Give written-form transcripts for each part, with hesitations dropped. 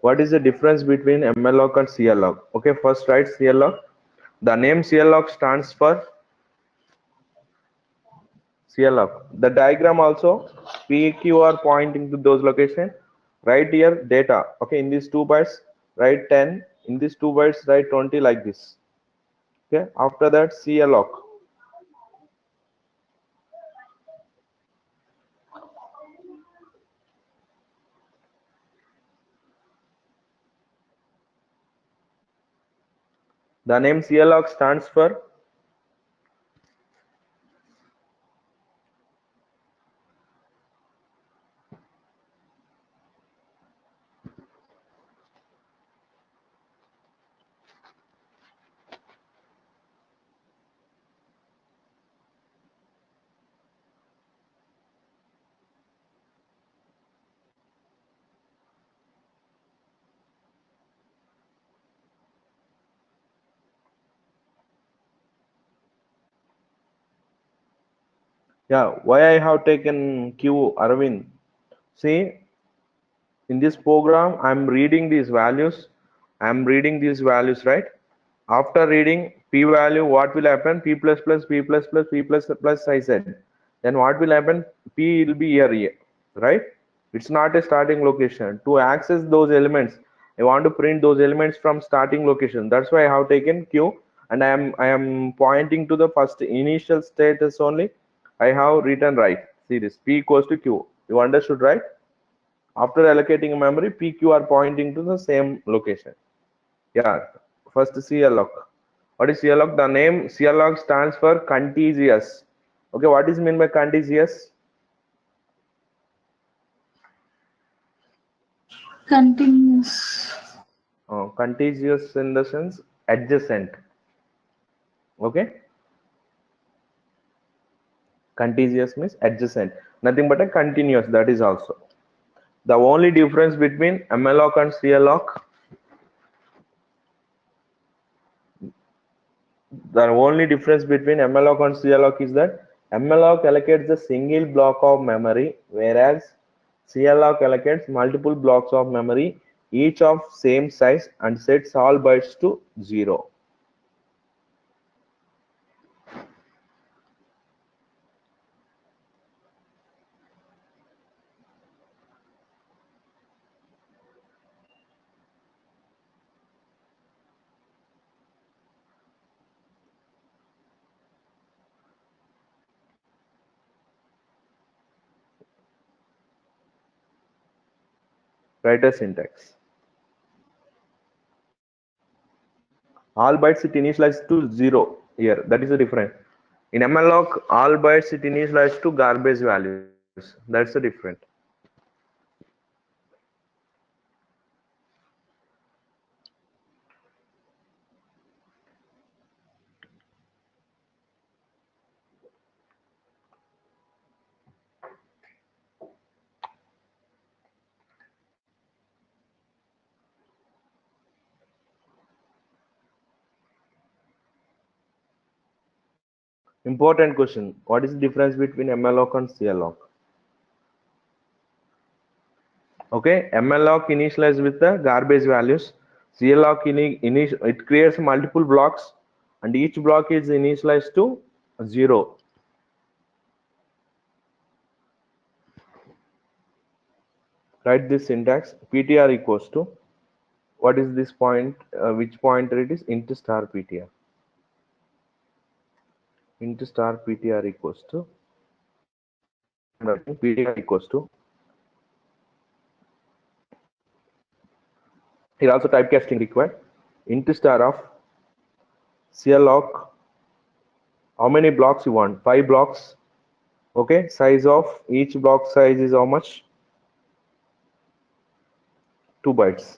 What is the difference between MLOC and CLOC? Okay, first write CLOC. The name CLOC stands for CLOC. The diagram also PQ are pointing to those locations. Write here data. Okay, in these 2 bytes, write 10. In these 2 bytes, write 20 like this. Okay, after that CLOC. The name CLOC stands for yeah. Why I have taken Q, Arvind? See, in this program, I'm reading these values. I'm reading these values, right? After reading p value, what will happen? P plus plus p plus plus p plus plus I said. Then what will happen? P will be here, right? It's not a starting location. To access those elements, I want to print those elements from starting location. That's why I have taken Q, and I am pointing to the first initial status only. I have written right. See this P equals to Q. You understood, right? After allocating memory, PQ are pointing to the same location. Yeah, first CLOC. What is CLOC? The name CLOC stands for contiguous. Okay, what is meant by contiguous? Continuous. Contiguous in the sense adjacent. Okay, contiguous means adjacent. Nothing but a continuous. That is also the only difference between MLOC and CLOC. The only difference between MLOC and CLOC is that MLOC allocates a single block of memory, whereas CLOC allocates multiple blocks of memory, each of same size, and sets all bytes to 0. Write a syntax. All bytes it initializes to 0 here. That is the difference. In MLOC, all bytes it initializes to garbage values. That's the difference. Important question. What is the difference between MLOC and CLOC? Okay, MLOC initializes with the garbage values. CLOC it creates multiple blocks, and each block is initialized to 0. Write this syntax. PTR equals to, what is this point? Which pointer it is? Int star PTR. Int star PTR equals to, PTR equals to. Here also typecasting required. Int star of CLOC. How many blocks you want? 5 blocks. Okay, size of each block size is how much? 2 bytes.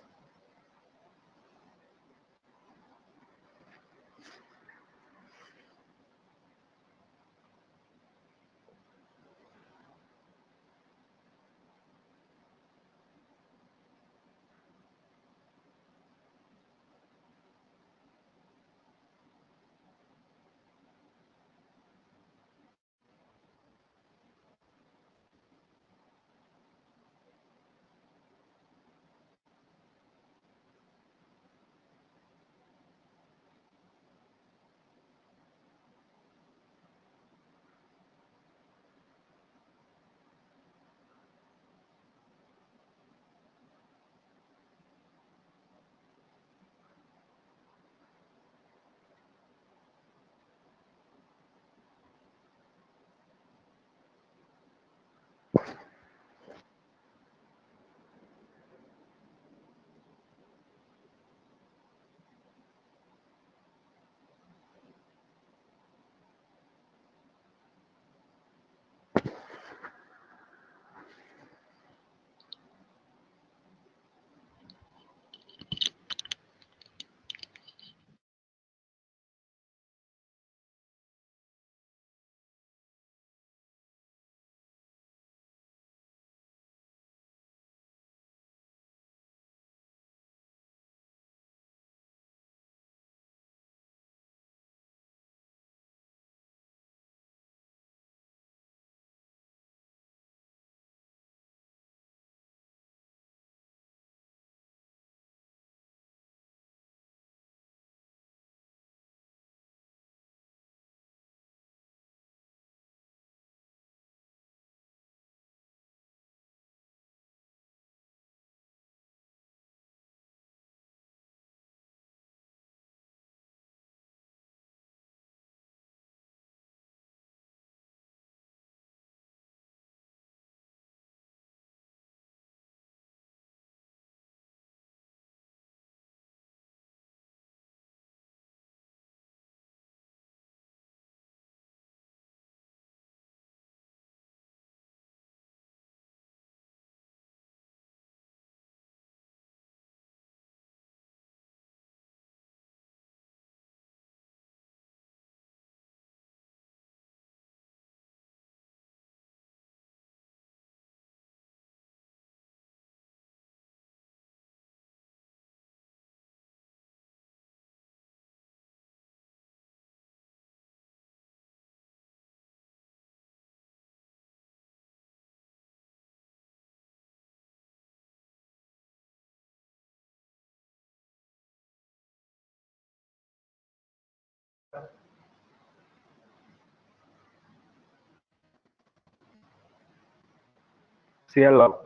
CLlog.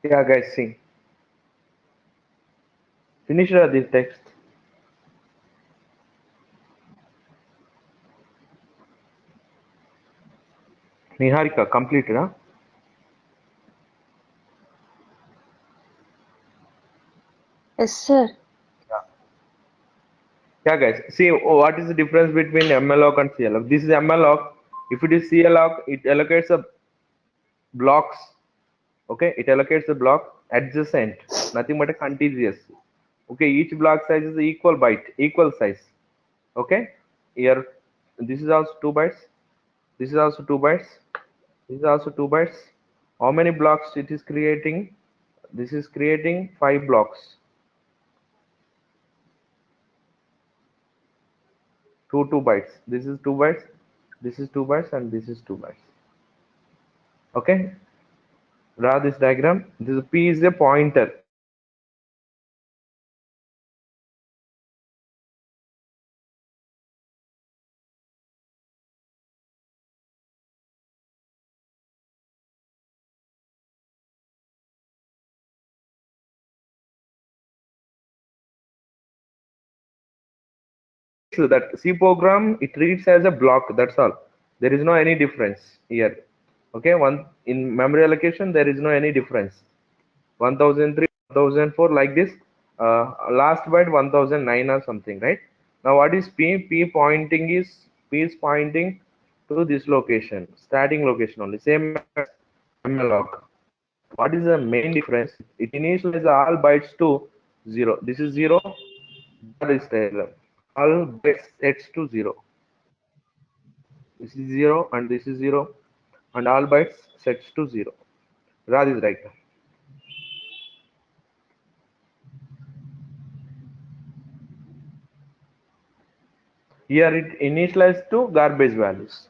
Yeah, guys, see. Finish this text. Niharika, completed, huh? Yes, sir. Yeah, guys. See, what is the difference between MLOC and CLOC? This is MLOC. If it is CLOC, it allocates the blocks. Okay, it allocates the block adjacent, nothing but a contiguous. Okay, each block size is equal byte, equal size. Okay, here this is also 2 bytes. This is also 2 bytes. This is also 2 bytes. How many blocks it is creating? This is creating 5 blocks. 2 bytes. This is 2 bytes. This is 2 bytes and this is 2 bytes. Okay, draw this diagram. This P is a pointer. So that C program, it reads as a block. That's all. There is no any difference here. Okay, one in memory allocation there is no any difference. 1003, 1004 like this. Last byte 1009 or something, right? Now what is P? P is pointing to this location, starting location only. Same as MLOC. What is the main difference? It initializes all bytes to 0. This is 0. That is all bytes sets to 0. This is 0 and this is 0 and all bytes sets to 0. Raj is right. Here it initialized to garbage values.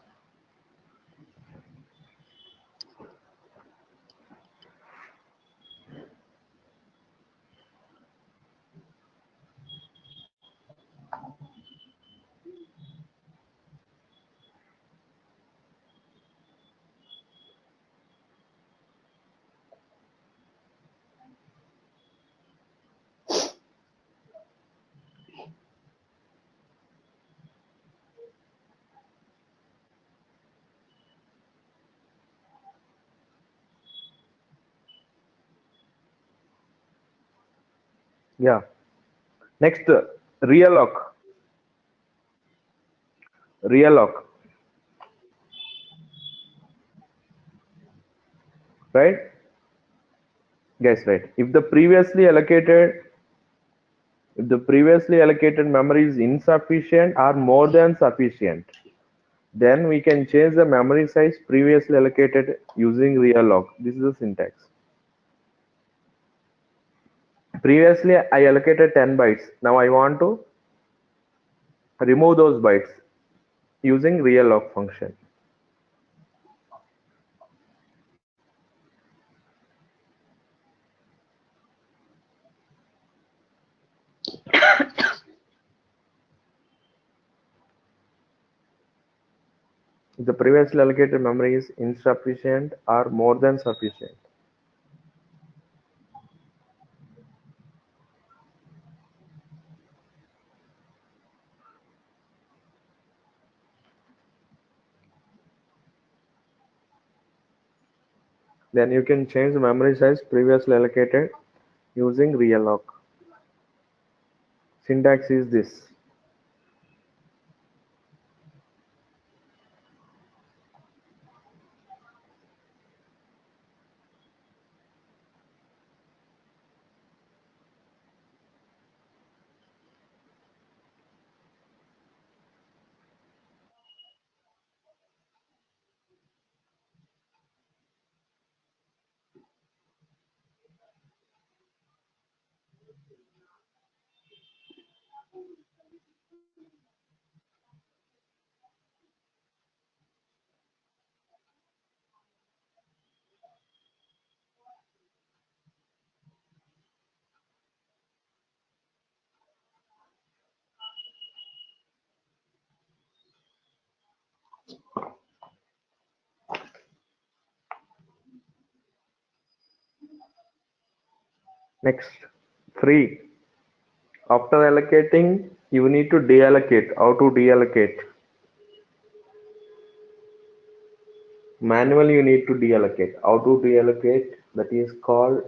Yeah. Next, real lock. Real lock. Right? Guess right. If the previously allocated memory is insufficient or more than sufficient, then we can change the memory size previously allocated using real lock. This is the syntax. Previously I allocated 10 bytes. Now I want to remove those bytes using real lock function. If the previously allocated memory is insufficient or more than sufficient, then you can change the memory size previously allocated using real lock. Syntax is this. Next, 3. After allocating, you need to deallocate. How to deallocate? Manually, you need to deallocate. How to deallocate? That is called